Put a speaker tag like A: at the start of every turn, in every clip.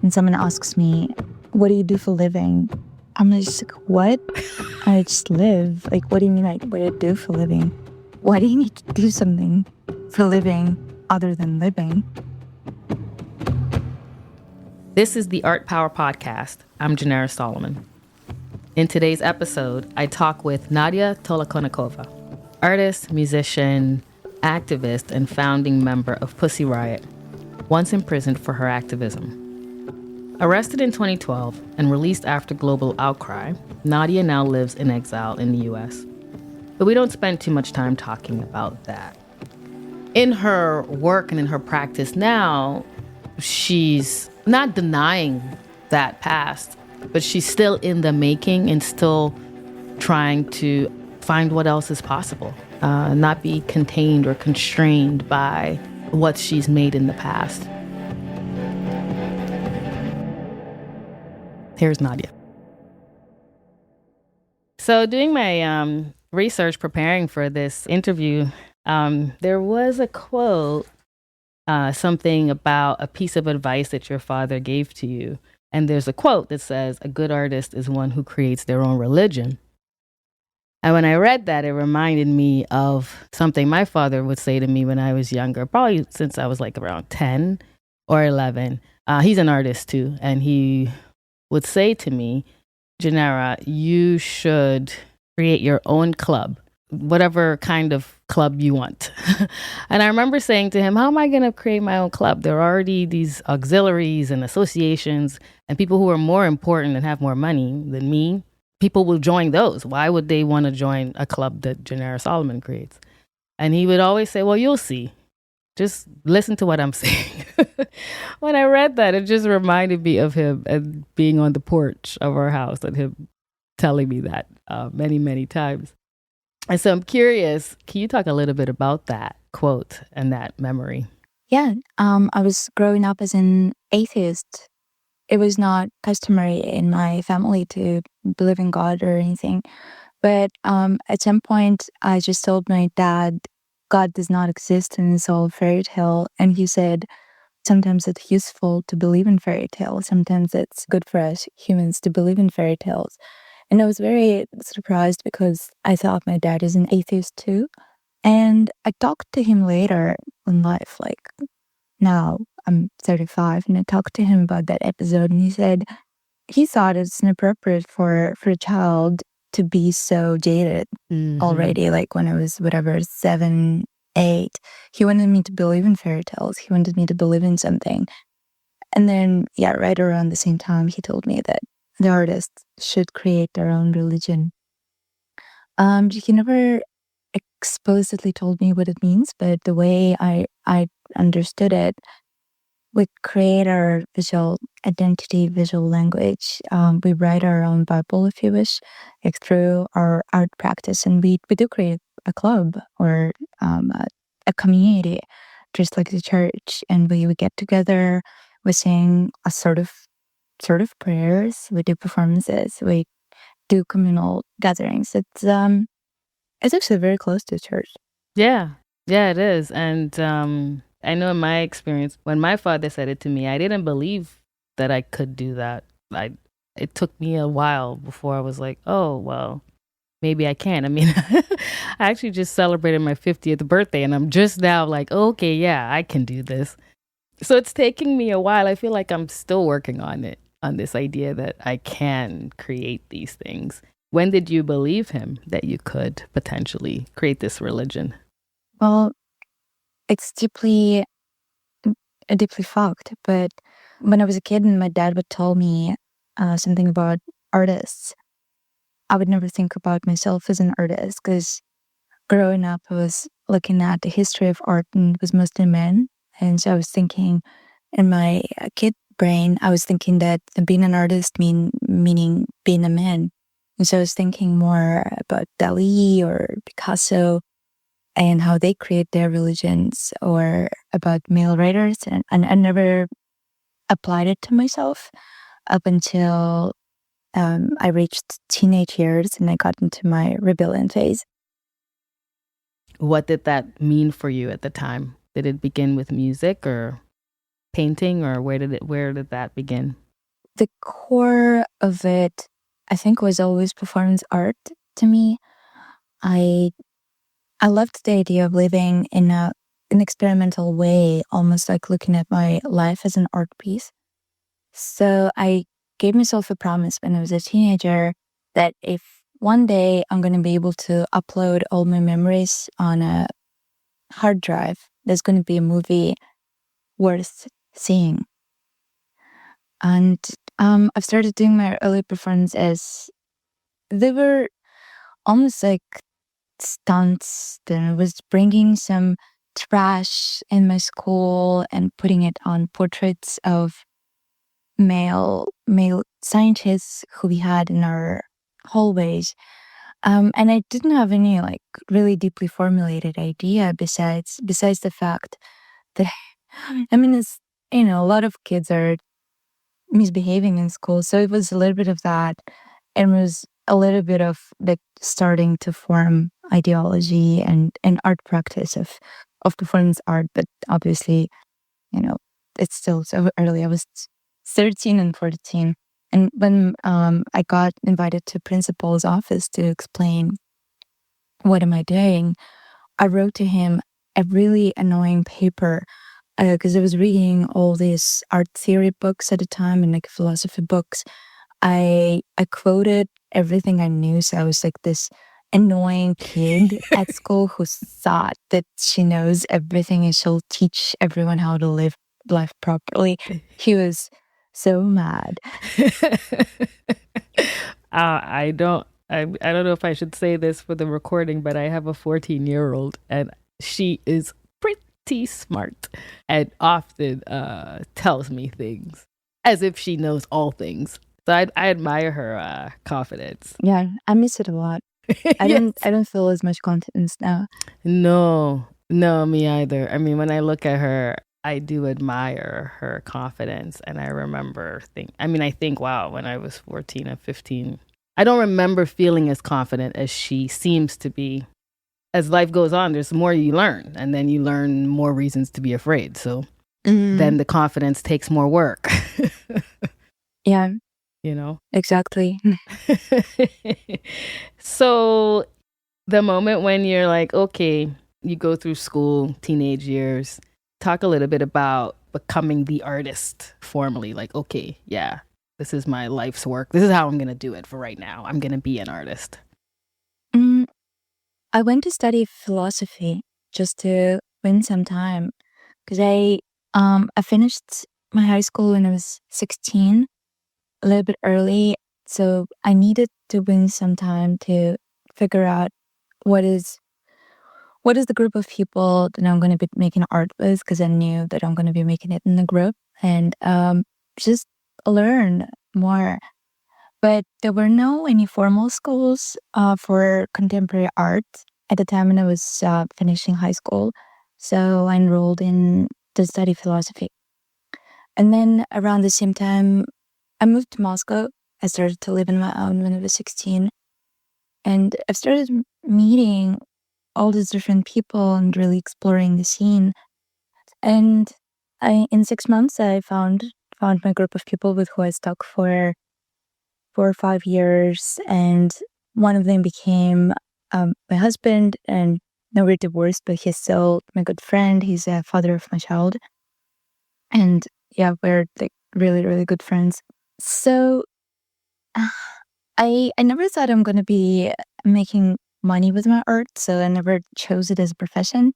A: and someone asks me, what do you do for a living? I'm just like, what? I just live. Like, what do you mean, like, what do you do for a living? Why do you need to do something for a living other than living?
B: This is the Art Power Podcast. I'm Janera Solomon. In today's episode, I talk with Nadya Tolokonnikova, artist, musician, activist, and founding member of Pussy Riot, once imprisoned for her activism. Arrested in 2012 and released after global outcry, Nadya now lives in exile in the US. But we don't spend too much time talking about that. In her work and in her practice now, she's not denying that past, but she's still in the making and still trying to find what else is possible, not be contained or constrained by what she's made in the past. Here's Nadya. So doing my research preparing for this interview, there was a quote, something about a piece of advice that your father gave to you. And there's a quote that says, "A good artist is one who creates their own religion." And when I read that, it reminded me of something my father would say to me when I was younger, probably since I was like around 10 or 11. He's an artist too. And he would say to me, "Janera, you should create your own club, whatever kind of club you want." And I remember saying to him, how am I going to create my own club? There are already these auxiliaries and associations and people who are more important and have more money than me. People will join those. Why would they want to join a club that Janera Solomon creates? And he would always say, well, you'll see. Just listen to what I'm saying. When I read that, it just reminded me of him and being on the porch of our house and him telling me that many, many times. And so I'm curious, can you talk a little bit about that quote and that memory?
A: Yeah, I was growing up as an atheist. It was not customary in my family to believe in God or anything. But at some point, I just told my dad, God does not exist and it's all fairy tale. And he said, sometimes it's useful to believe in fairy tales. Sometimes it's good for us humans to believe in fairy tales. And I was very surprised because I thought my dad is an atheist too. And I talked to him later in life, like now I'm 35, and I talked to him about that episode, and he said he thought it's inappropriate for a child to be so jaded already, like when I was whatever, 7, 8. He wanted me to believe in fairy tales. He wanted me to believe in something. And then, yeah, right around the same time, he told me that the artists should create their own religion. He never explicitly told me what it means, but the way I understood it, we create our visual identity, visual language. We write our own Bible, if you wish, like through our art practice. And we do create a club or a community, just like the church. And we get together, we sing a sort of prayers, we do performances, we do communal gatherings. It's actually very close to church.
B: Yeah, it is. And I know in my experience, when my father said it to me, I didn't believe that I could do that. It took me a while before I was like, oh, well, maybe I can. I mean, I actually just celebrated my 50th birthday and I'm just now like, okay, yeah, I can do this. So it's taking me a while. I feel like I'm still working on it, on this idea that I can create these things. When did you believe him that you could potentially create this religion?
A: Well, it's deeply fucked. But when I was a kid and my dad would tell me something about artists, I would never think about myself as an artist because growing up, I was looking at the history of art and it was mostly men. And so I was thinking in my kid brain, I was thinking that being an artist meaning being a man. And so I was thinking more about Dali or Picasso and how they create their religions, or about male writers. And I never applied it to myself up until I reached teenage years and I got into my rebellion phase.
B: What did that mean for you at the time? Did it begin with music or? painting, or where did that begin?
A: The core of it, I think, was always performance art to me. I loved the idea of living in an experimental way, almost like looking at my life as an art piece. So I gave myself a promise when I was a teenager that if one day I'm going to be able to upload all my memories on a hard drive, there's going to be a movie worth seeing. And I've started doing my early performances. They were almost like stunts. Then I was bringing some trash in my school and putting it on portraits of male scientists who we had in our hallways. And I didn't have any like really deeply formulated idea besides the fact that I mean, it's, a lot of kids are misbehaving in school, so it was a little bit of that, and was a little bit of like starting to form ideology and art practice of performance art. But obviously, you know, it's still so early. I was 13 and 14. And when I got invited to principal's office to explain what am I doing, I wrote to him a really annoying paper because I was reading all these art theory books at the time and like philosophy books. I quoted everything I knew, so I was like this annoying kid at school who thought that she knows everything and she'll teach everyone how to live life properly. He was so mad.
B: I don't know if I should say this for the recording, but I have a 14-year-old and she is pretty smart and often tells me things as if she knows all things. So I admire her confidence.
A: Yeah, I miss it a lot. I don't feel as much confidence now.
B: No, me either. I mean, when I look at her, I do admire her confidence. And I remember I think, wow, when I was 14 or 15, I don't remember feeling as confident as she seems to be. As life goes on, there's more you learn, and then you learn more reasons to be afraid. So then the confidence takes more work.
A: Yeah. Exactly.
B: So the moment when you're like, okay, you go through school, teenage years, talk a little bit about becoming the artist formally. Like, okay, yeah, this is my life's work. This is how I'm going to do it for right now. I'm going to be an artist.
A: I went to study philosophy just to win some time because I finished my high school when I was 16, a little bit early. So I needed to win some time to figure out what is the group of people that I'm going to be making art with, because I knew that I'm going to be making it in a group, and just learn more. But there were no any formal schools for contemporary art at the time when I was finishing high school. So I enrolled in to study philosophy. And then around the same time, I moved to Moscow. I started to live on my own when I was 16. And I've started meeting all these different people and really exploring the scene. And in 6 months, I found my group of people with who I stuck for 4 or 5 years. And one of them became my husband. And now we're divorced, but he's still my good friend. He's a father of my child. And yeah, we're like really, really good friends. So I never thought I'm going to be making money with my art, so I never chose it as a profession.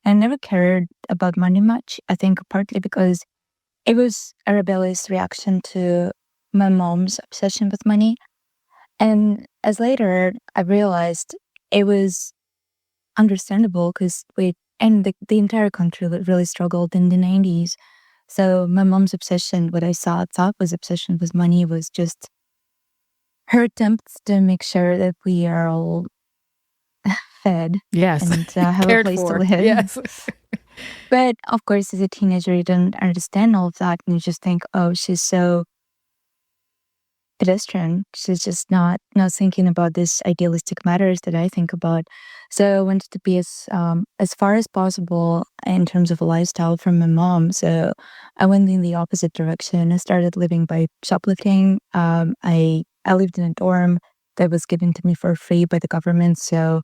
A: I never cared about money much. I think partly because it was a rebellious reaction to my mom's obsession with money. And as later I realized it was understandable because the entire country really struggled in the 90s. So my mom's obsession, what I thought was obsession with money, was just her attempts to make sure that we are all fed,
B: yes,
A: and have a place to live.
B: Yes.
A: But of course, as a teenager, you don't understand all of that, and you just think, oh, she's so pedestrian. She's just not thinking about these idealistic matters that I think about. So I wanted to be as far as possible in terms of a lifestyle from my mom. So I went in the opposite direction. I started living by shoplifting. I lived in a dorm that was given to me for free by the government. So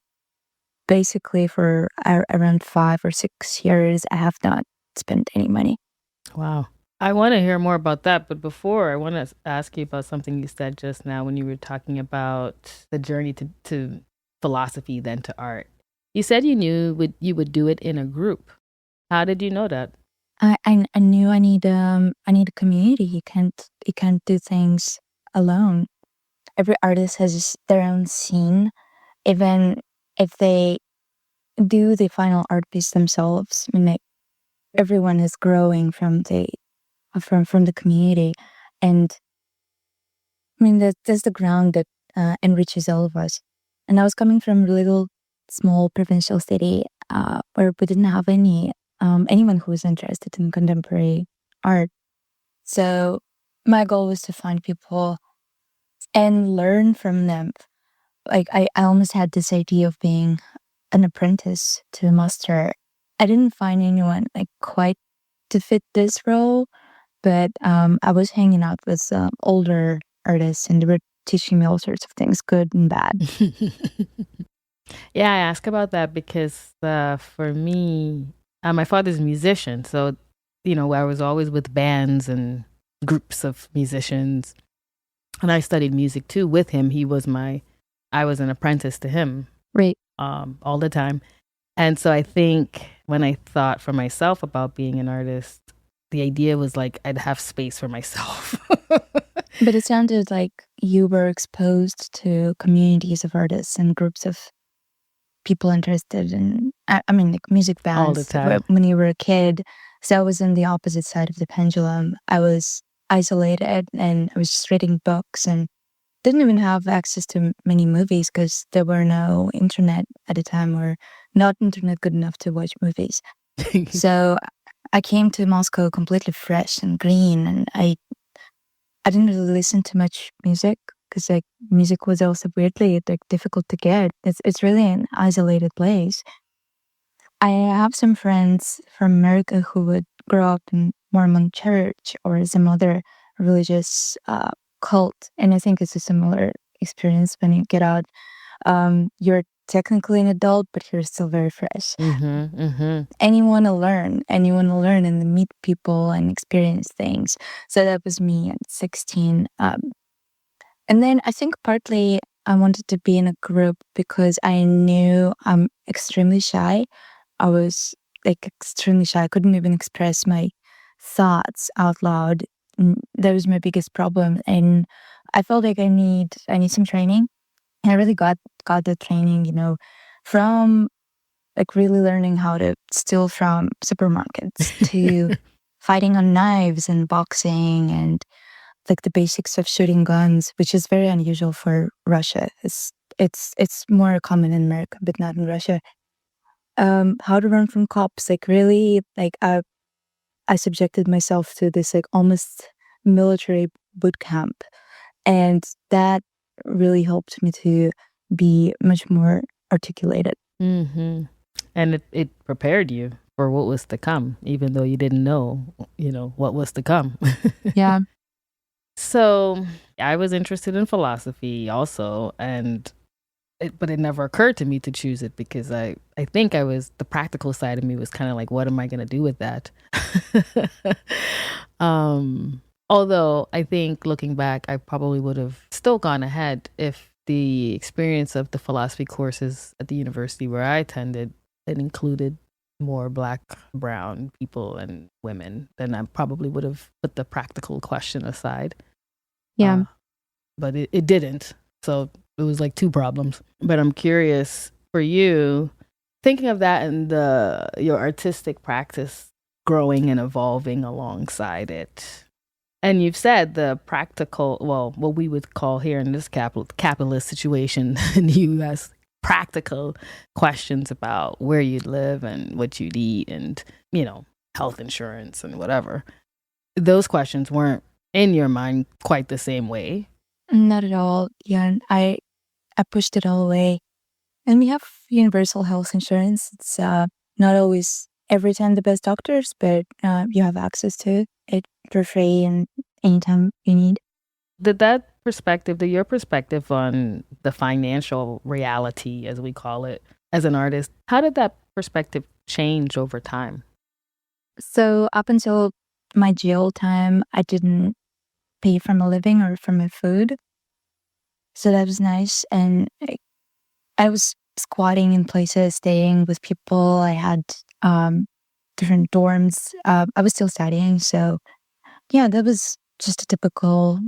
A: basically, for around 5 or 6 years, I have not spent any money.
B: Wow. I want to hear more about that, but before I want to ask you about something you said just now when you were talking about the journey to philosophy, then to art. You said you would do it in a group. How did you know that?
A: I knew I need a community. You can't do things alone. Every artist has their own scene, even if they do the final art piece themselves. I mean, like, everyone is growing from the community, and I mean that's the ground that enriches all of us. And I was coming from a little small provincial city where we didn't have anyone who was interested in contemporary art. So my goal was to find people and learn from them. Like I almost had this idea of being an apprentice to a master. I didn't find anyone like quite to fit this role, but I was hanging out with older artists, and they were teaching me all sorts of things, good and bad.
B: Yeah, I ask about that because for me, my father's a musician. So, I was always with bands and groups of musicians. And I studied music too with him. I was an apprentice to him
A: Right.
B: all the time. And so I think when I thought for myself about being an artist, the idea was like I'd have space for myself.
A: But it sounded like you were exposed to communities of artists and groups of people interested in, I mean, like music
B: All the
A: bands
B: time.
A: when you were a kid. So I was in the opposite side of the pendulum. I was isolated and I was just reading books and didn't even have access to many movies because there were no internet at the time, or not internet good enough to watch movies. So I came to Moscow completely fresh and green, and I didn't really listen to much music because like music was also weirdly like difficult to get. It's really an isolated place. I have some friends from America who would grow up in Mormon church or some other religious cult, and I think it's a similar experience when you get out. You're technically an adult, but you're still very fresh. And you want to learn, and meet people and experience things. So that was me at 16. And then I think partly I wanted to be in a group because I knew I'm extremely shy. I was like extremely shy. I couldn't even express my thoughts out loud. That was my biggest problem. And I felt like I need some training. And I really got the training, from like really learning how to steal from supermarkets to fighting on knives and boxing and like the basics of shooting guns, which is very unusual for Russia. It's more common in America, but not in Russia. How to run from cops, like really, like I subjected myself to this like almost military boot camp, and that really helped me to be much more articulated.
B: And it prepared you for what was to come, even though you didn't know, what was to come.
A: Yeah.
B: So I was interested in philosophy also, but it never occurred to me to choose it because I think the practical side of me was kind of like, what am I going to do with that? Although I think looking back, I probably would have still gone ahead if the experience of the philosophy courses at the university where I attended, it included more Black, brown people and women, then I probably would have put the practical question aside.
A: Yeah.
B: But it didn't. So it was like two problems. But I'm curious for you, thinking of that and your artistic practice growing and evolving alongside it. And you've said the practical, well, what we would call here in this capitalist situation in the U.S., practical questions about where you'd live and what you'd eat and, health insurance and whatever. Those questions weren't in your mind quite the same way.
A: Not at all. Yeah, I pushed it all away. And we have universal health insurance. It's not always every time the best doctors, but you have access to it for free and anytime you need.
B: Did your perspective on the financial reality, as we call it, as an artist, how did that perspective change over time?
A: So up until my jail time, I didn't pay for my living or for my food. So that was nice. And I was squatting in places, staying with people. I had different dorms. I was still studying. So yeah, that was just a typical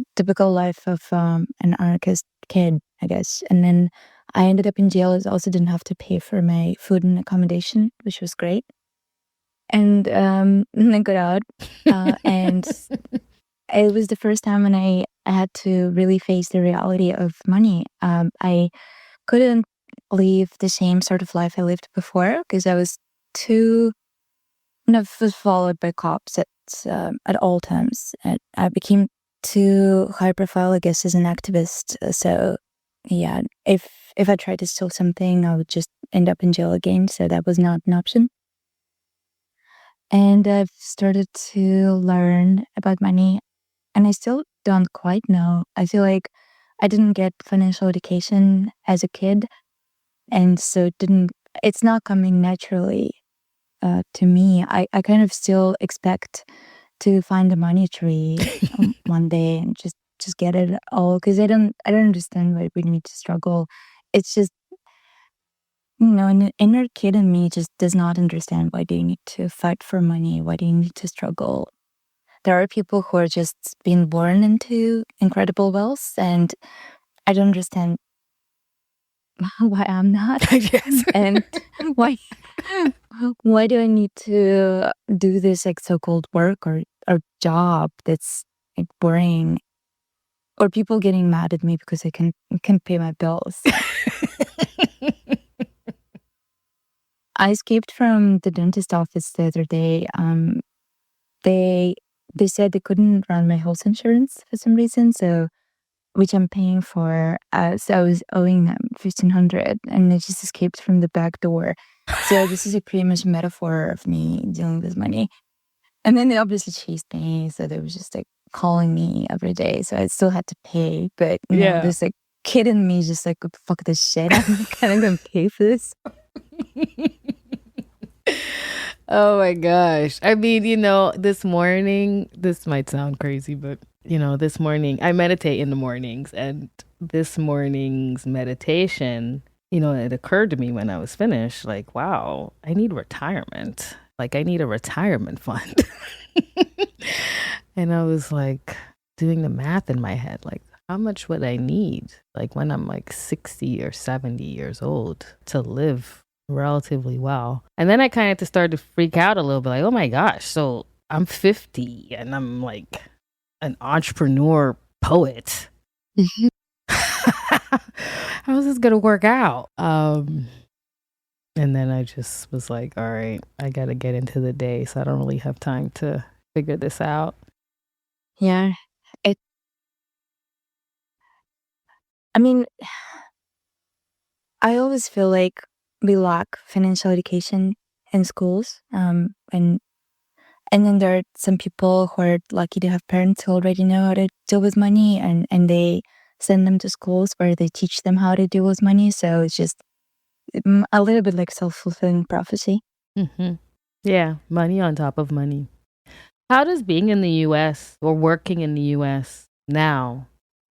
A: life of an anarchist kid, I guess. And then I ended up in jail. I also didn't have to pay for my food and accommodation, which was great. And then I got out, and it was the first time when I had to really face the reality of money. I couldn't live the same sort of life I lived before because I was too was followed by cops at all times. And I became too high profile, I guess, as an activist. So yeah, if I tried to steal something, I would just end up in jail again. So that was not an option. And I've started to learn about money, and I still don't quite know. I feel like I didn't get financial education as a kid, and so it's not coming naturally to me. I kind of still expect to find a money tree one day and just get it all because I don't understand why we need to struggle. It's just an inner kid in me just does not understand why do you need to fight for money? Why do you need to struggle? There are people who are just being born into incredible wealth, and I don't understand why I'm not.
B: Yes.
A: And why why do I need to do this like so-called work or job that's like boring, or people getting mad at me because I can pay my bills. I escaped from the dentist office the other day. They they said they couldn't run my health insurance for some reason, so which I'm paying for. So I was owing them 1,500, and I just escaped from the back door. So this is a pretty much metaphor of me dealing with money. And then they obviously chased me, so they was just like calling me every day. So I still had to pay, but
B: Yeah.
A: this like kid in me just like fuck this shit. I'm kind of gonna pay for this.
B: Oh my gosh. I mean, this morning, this might sound crazy, but this morning, I meditate in the mornings, and this morning's meditation, it occurred to me when I was finished, like, wow, I need retirement. Like, I need a retirement fund. And I was like doing the math in my head, like, how much would I need, like, when I'm like 60 or 70 years old to live relatively well? And then I kind of started to freak out a little bit, like, oh my gosh, so I'm 50 and I'm like an entrepreneur poet.
A: Mhm.
B: How is this gonna work out? And then I just was like, all right, I gotta get into the day, so I don't really have time to figure this out.
A: Yeah. It. I mean, I always feel like we lack financial education in schools. And then there are some people who are lucky to have parents who already know how to deal with money, and they send them to schools where they teach them how to deal with money. So it's just a little bit like self-fulfilling prophecy.
B: Hmm. Yeah, money on top of money. How does being in the US or working in the US now,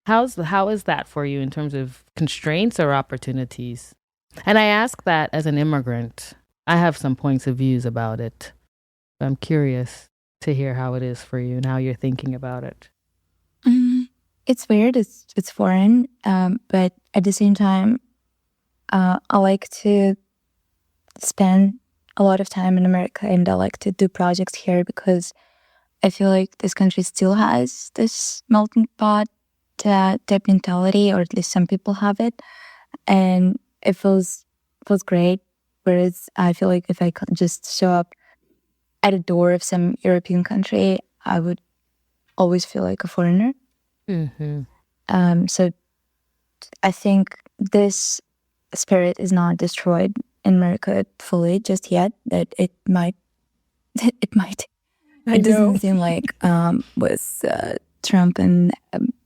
B: how is that for you in terms of constraints or opportunities? And I ask that as an immigrant. I have some points of views about it. I'm curious to hear how it is for you and how you're thinking about it.
A: Mm, it's weird. It's foreign, but at the same time, I like to spend a lot of time in America, and I like to do projects here because I feel like this country still has this melting pot type mentality, or at least some people have it, and it feels great. Whereas I feel like if I could just show up at a door of some European country, I would always feel like a foreigner.
B: Hmm.
A: So I think this spirit is not destroyed in America fully just yet. That it might, it might.
B: I
A: It doesn't
B: know.
A: seem like with Trump and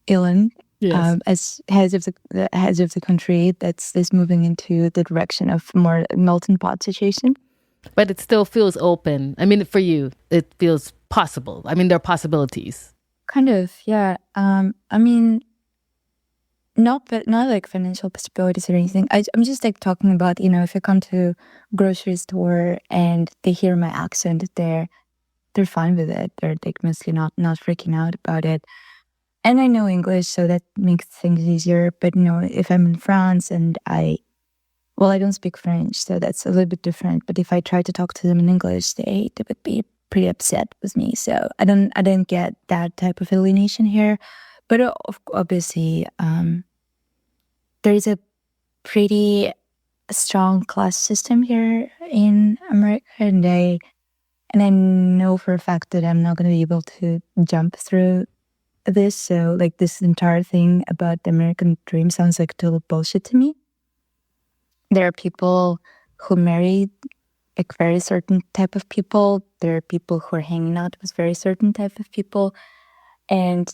A: Elon
B: Yes.
A: as heads of the country, that's this moving into the direction of more melting pot situation.
B: But it still feels open. I mean, for you, it feels possible. I mean, there are possibilities.
A: Kind of, yeah. I mean, but not like financial possibilities or anything. I'm just like talking about, you know, if I come to grocery store and they hear my accent, they're fine with it. They're like mostly not freaking out about it. And I know English, so that makes things easier. But you know, if I'm in France and I don't speak French, so that's a little bit different. But if I try to talk to them in English, they would be pretty upset with me. So I don't get that type of alienation here. But obviously, there is a pretty strong class system here in America, and I know for a fact that I'm not going to be able to jump through this. So like this entire thing about the American dream sounds like total bullshit to me. There are people who marry like very certain type of people. There are people who are hanging out with very certain type of people, and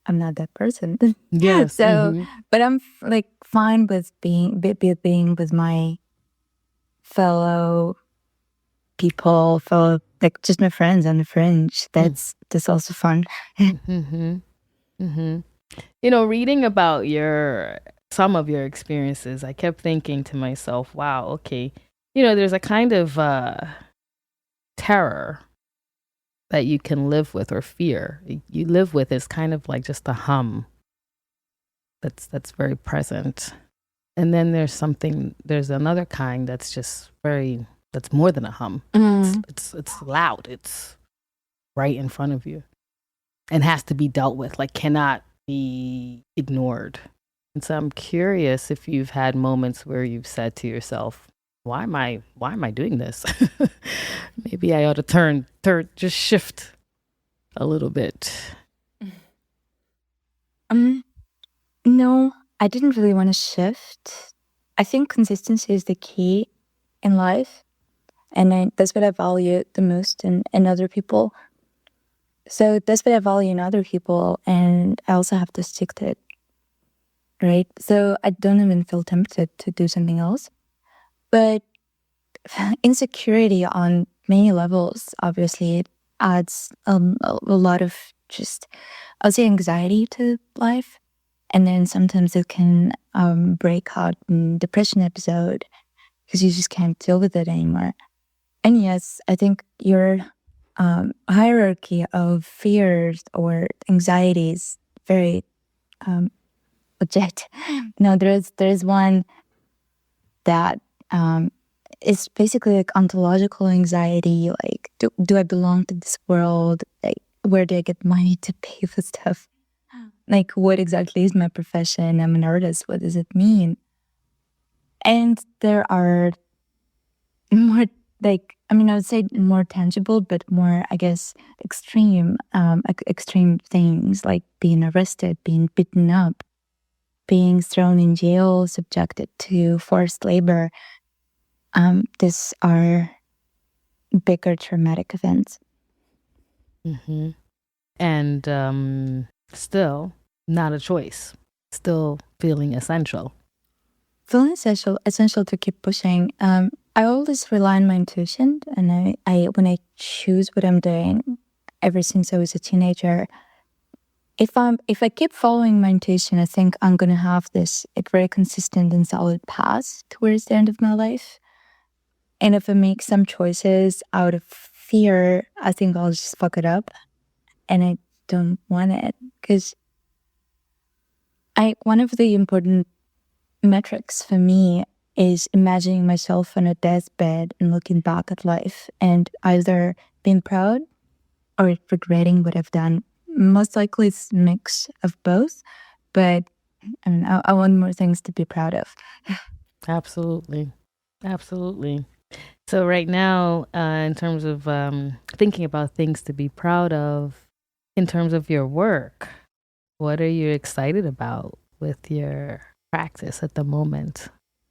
A: I'm not that person.
B: Yes.
A: So, but I'm like fine with being with my fellow people, fellow like just my friends on the fringe. That's also fun.
B: You know, reading about some of your experiences, I kept thinking to myself, wow, okay, you know, there's a kind of terror that you can live with, or fear you live with, is kind of like just a hum that's very present. And then there's another kind that's just that's more than a hum. It's loud. It's right in front of you and has to be dealt with, like cannot be ignored. And so I'm curious if you've had moments where you've said to yourself, why am I doing this? Maybe I ought to just shift a little bit.
A: No, I didn't really want to shift. I think consistency is the key in life, and that's what I value the most in other people. So that's what I value in other people, and I also have to stick to it, right? So I don't even feel tempted to do something else. But insecurity on many levels, obviously, it adds a lot of just, I'll say, anxiety to life. And then sometimes it can break out in depression episode because you just can't deal with it anymore. And yes, I think your hierarchy of fears or anxieties very legit. No, there's one that is basically like ontological anxiety. Like, do I belong to this world? Like, where do I get money to pay for stuff? Like, what exactly is my profession? I'm an artist. What does it mean? And there are more, like, I mean, I would say more tangible, but more, I guess, extreme things like being arrested, being beaten up, being thrown in jail, subjected to forced labor. These are bigger traumatic events.
B: And still not a choice. Still feeling essential.
A: Feeling essential to keep pushing. I always rely on my intuition, and I when I choose what I'm doing, ever since I was a teenager, if I keep following my intuition, I think I'm gonna have this very consistent and solid path towards the end of my life. And if I make some choices out of fear, I think I'll just fuck it up, and I don't want it because one of the important metrics for me is imagining myself on a deathbed and looking back at life and either being proud or regretting what I've done. Most likely it's a mix of both, but I mean, I want more things to be proud of.
B: Absolutely. Absolutely. So right now, in terms of thinking about things to be proud of, in terms of your work, What are you excited about with your practice at the moment?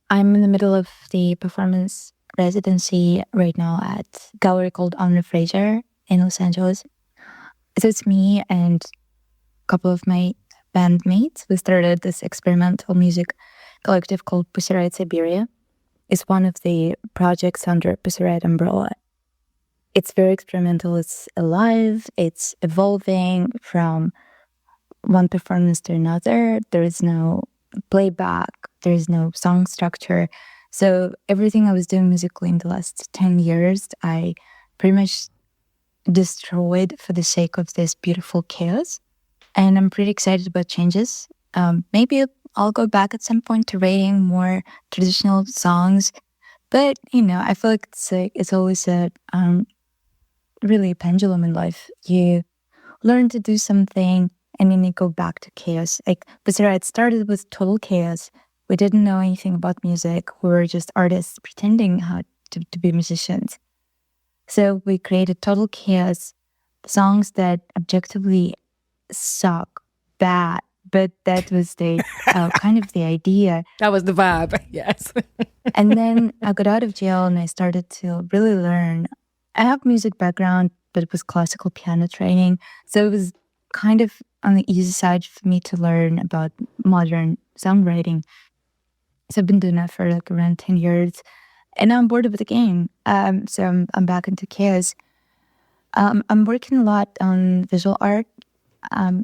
A: I'm in the middle of the performance residency right now at a gallery called Omni Fraser in Los Angeles. So it's me and a couple of my bandmates. We started this experimental music collective called Pussy Riot Siberia. It's one of the projects under Pussy Riot umbrella. It's very experimental. It's alive. It's evolving from one performance to another. There is no playback. There is no song structure. So everything I was doing musically in the last 10 years, I pretty much destroyed for the sake of this beautiful chaos. And I'm pretty excited about changes. Maybe I'll go back at some point to writing more traditional songs. But, I feel like it's always a really a pendulum in life. You learn to do something and then you go back to chaos. Like Basira, it started with total chaos. We didn't know anything about music. We were just artists pretending how to be musicians. So we created total chaos, songs that objectively suck bad, but that was the kind of the idea.
B: That was the vibe, yes.
A: And then I got out of jail and I started to really learn. I have music background, but it was classical piano training. So it was kind of on the easy side for me to learn about modern songwriting. So I've been doing that for like around 10 years. And now I'm bored with the game. So I'm back into chaos. I'm working a lot on visual art,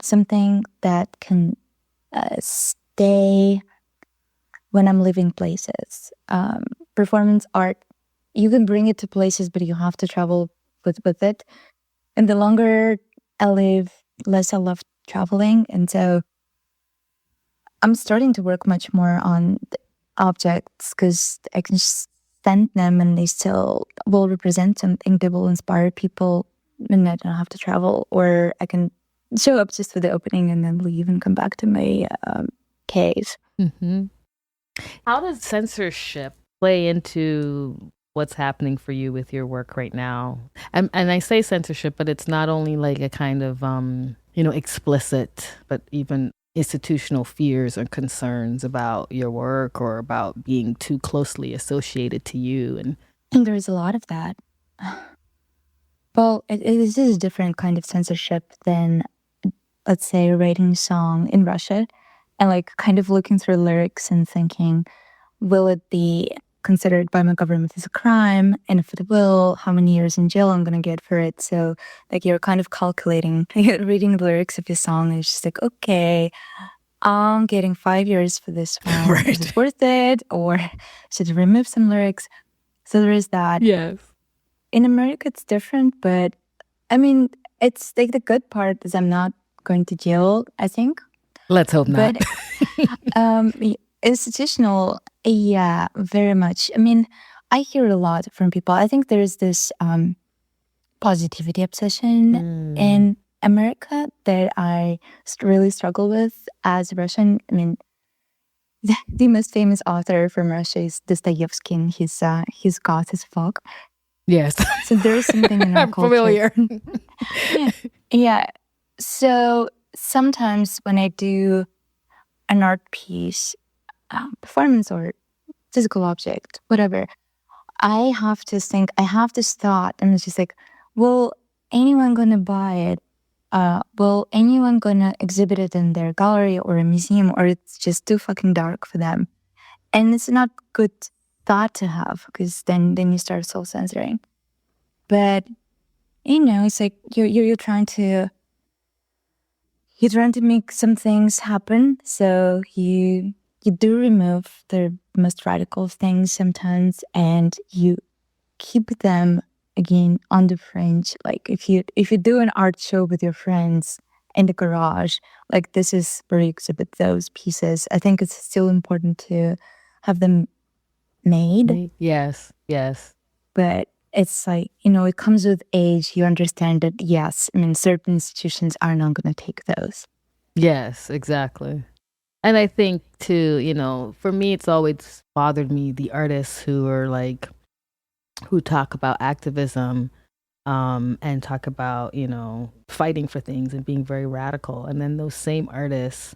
A: something that can stay when I'm leaving places. Performance art, you can bring it to places, but you have to travel with it. And the longer I live, less I love traveling. And so I'm starting to work much more on the objects because I can send them and they still will represent something that will inspire people and I don't have to travel. Or I can show up just for the opening and then leave and come back to my cave.
B: Mm-hmm. How does censorship play into what's happening for you with your work right now? And I say censorship, but it's not only like a kind of, explicit, but even institutional fears or concerns about your work or about being too closely associated to you. And
A: there's a lot of that. Well, it is a different kind of censorship than, let's say, writing a song in Russia and like kind of looking through lyrics and thinking, will it be considered by my government as a crime? And if it will, how many years in jail I'm going to get for it? So like you're kind of calculating, reading the lyrics of your song and it's just like, okay, I'm getting 5 years for this one.
B: Right.
A: Is it worth it? Or should I remove some lyrics? So there is that.
B: yes.
A: In America, it's different, but I mean, it's like the good part is I'm not going to jail, I think.
B: Let's hope not.
A: But institutional, yeah, very much. I mean, I hear it a lot from people. I think there's this positivity obsession in America that I really struggle with as a Russian. I mean, the most famous author from Russia is Dostoevsky, and he's goth as fuck.
B: Yes.
A: So there's something in our
B: I'm
A: culture.
B: familiar.
A: Yeah. So sometimes when I do an art piece, performance or physical object, whatever, I have to think, I have this thought, and it's just like, will anyone gonna buy it? Will anyone gonna exhibit it in their gallery or a museum, or it's just too fucking dark for them? And it's not good thought to have because then you start self-censoring. But it's like you're trying to make some things happen. So you do remove the most radical things sometimes, and you keep them again on the fringe. Like if you do an art show with your friends in the garage, like this is where you exhibit those pieces. I think it's still important to have them made.
B: Yes.
A: But it's like, it comes with age. You understand that, yes, I mean, certain institutions are not going to take those.
B: Yes, exactly. And I think too, for me, it's always bothered me, the artists who are like, who talk about activism and talk about, fighting for things and being very radical. And then those same artists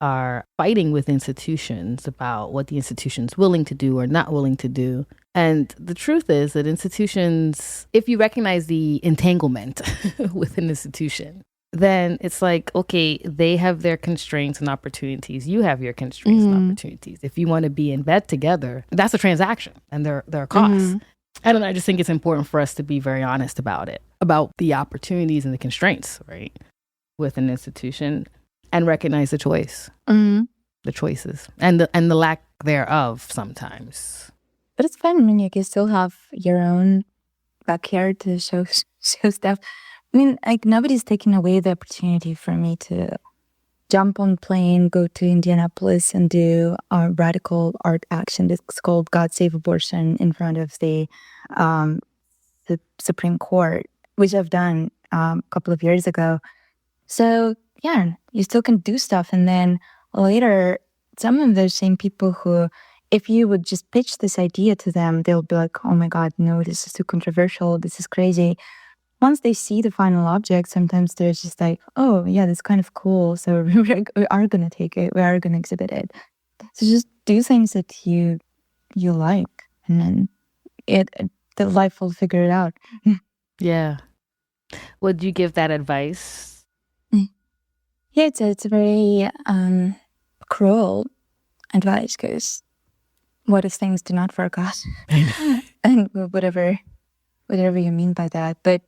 B: are fighting with institutions about what the institution's willing to do or not willing to do. And the truth is that institutions, if you recognize the entanglement with an institution, then it's like, okay, they have their constraints and opportunities. You have your constraints and opportunities. If you want to be in bed together, that's a transaction and there are costs. I don't know. I just think it's important for us to be very honest about it, about the opportunities and the constraints, right, with an institution, and recognize the choice, the choices, and the lack thereof sometimes.
A: But it's fun. I mean, you can still have your own backyard to show stuff. I mean, like, nobody's taking away the opportunity for me to jump on plane, go to Indianapolis, and do a radical art action. It's called God Save Abortion in front of the Supreme Court, which I've done a couple of years ago. So yeah, you still can do stuff. And then later, some of those same people who, if you would just pitch this idea to them, they'll be like, oh my God, no, this is too controversial. This is crazy. Once they see the final object, sometimes they're just like, oh yeah, that's kind of cool. So we are going to take it. We are going to exhibit it. So just do things that you like, and then the life will figure it out.
B: Yeah. Would you give that advice?
A: Yeah, it's a very cruel advice, because what if things do not work out? And whatever you mean by that. But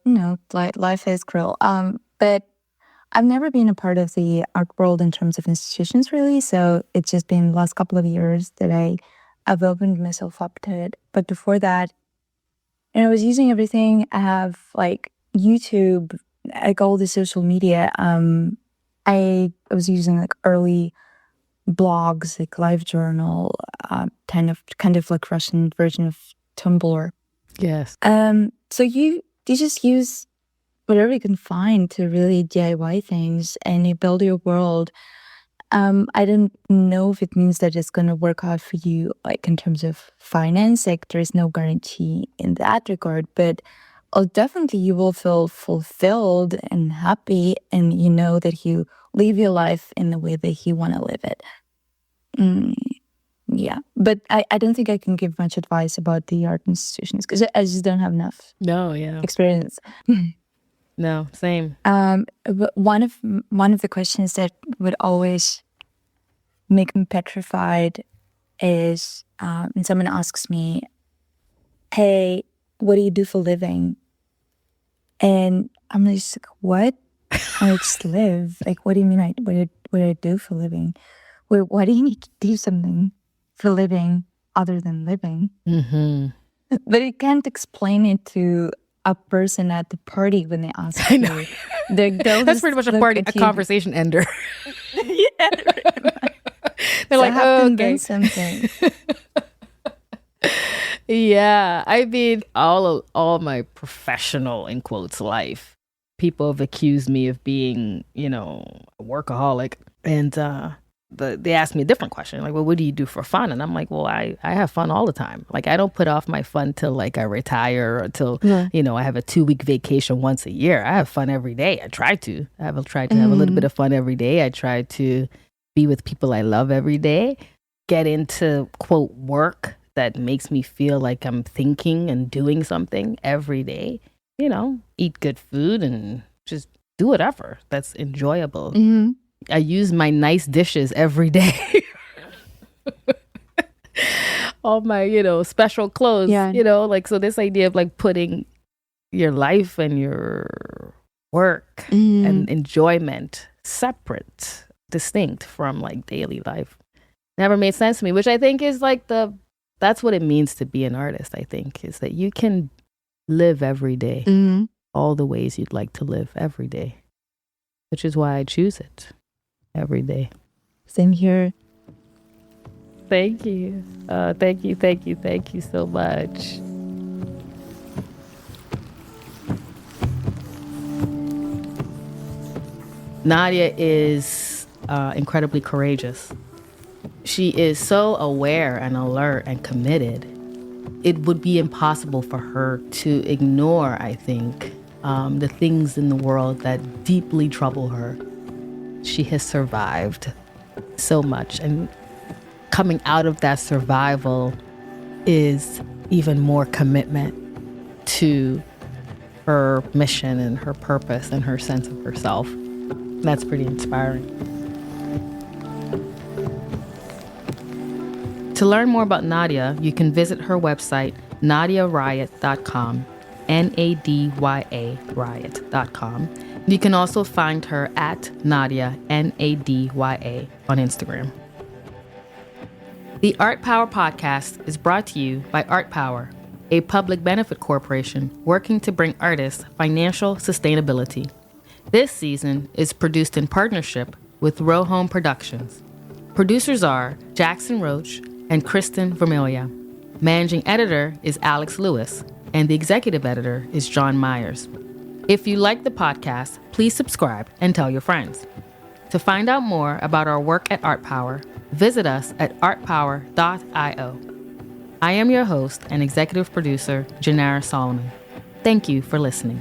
A: life is cruel. But I've never been a part of the art world in terms of institutions, really. So it's just been the last couple of years that I've opened myself up to it. But before that, I was using everything. I have like YouTube, like all the social media. I was using like early blogs, like LiveJournal, kind of like Russian version of Tumblr.
B: Yes.
A: So you just use whatever you can find to really DIY things, and you build your world. I don't know if it means that it's going to work out for you, like in terms of finance. Like, there is no guarantee in that regard, but definitely you will feel fulfilled and happy, and you know that you live your life in the way that you want to live it. Yeah, but I don't think I can give much advice about the art institutions, because I just don't have enough experience.
B: No, same.
A: But one of the questions that would always make me petrified is when someone asks me, hey, what do you do for a living? And I'm just like, what? I just live. Like, what do you mean? What do I do for a living? Well, why do you need to do something for a living other than living? But you can't explain it to a person at the party when they ask you. I know.
B: That's pretty much a conversation ender.
A: Yeah.
B: They're like,
A: oh, okay. Something.
B: Yeah, I mean, all my professional, in quotes, life, people have accused me of being, a workaholic, and they asked me a different question, like, well, what do you do for fun? And I'm like, well, I have fun all the time. Like, I don't put off my fun till like I retire, or till I have a 2-week vacation once a year. I have fun every day. I try to. I have tried to have a little bit of fun every day. I try to be with people I love every day. Get into, quote, work that makes me feel like I'm thinking and doing something every day. Eat good food and just do whatever that's enjoyable. I use my nice dishes every day. All my, special clothes, so this idea of like putting your life and your work and enjoyment separate, distinct from like daily life, never made sense to me, which I think is like that's what it means to be an artist. I think is that you can live every day, all the ways you'd like to live every day, which is why I choose it every day.
A: Same here.
B: Thank you. Thank you so much. Nadya is incredibly courageous. She is so aware and alert and committed it would be impossible for her to ignore, I think, the things in the world that deeply trouble her. She has survived so much, and coming out of that survival is even more commitment to her mission and her purpose and her sense of herself. That's pretty inspiring. To learn more about Nadya, you can visit her website, nadyariot.com, Nadya riot.com. You can also find her at Nadya, Nadya, on Instagram. The Art Power podcast is brought to you by Art Power, a public benefit corporation working to bring artists financial sustainability. This season is produced in partnership with Row Home Productions. Producers are Jackson Roach and Kristen Vermilia. Managing editor is Alex Lewis, and the executive editor is John Myers. If you like the podcast, please subscribe and tell your friends. To find out more about our work at Art Power, visit us at artpower.io. I am your host and executive producer, Janera Solomon. Thank you for listening.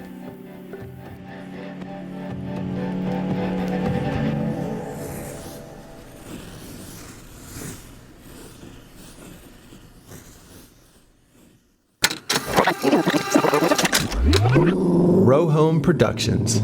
C: Row Home Productions.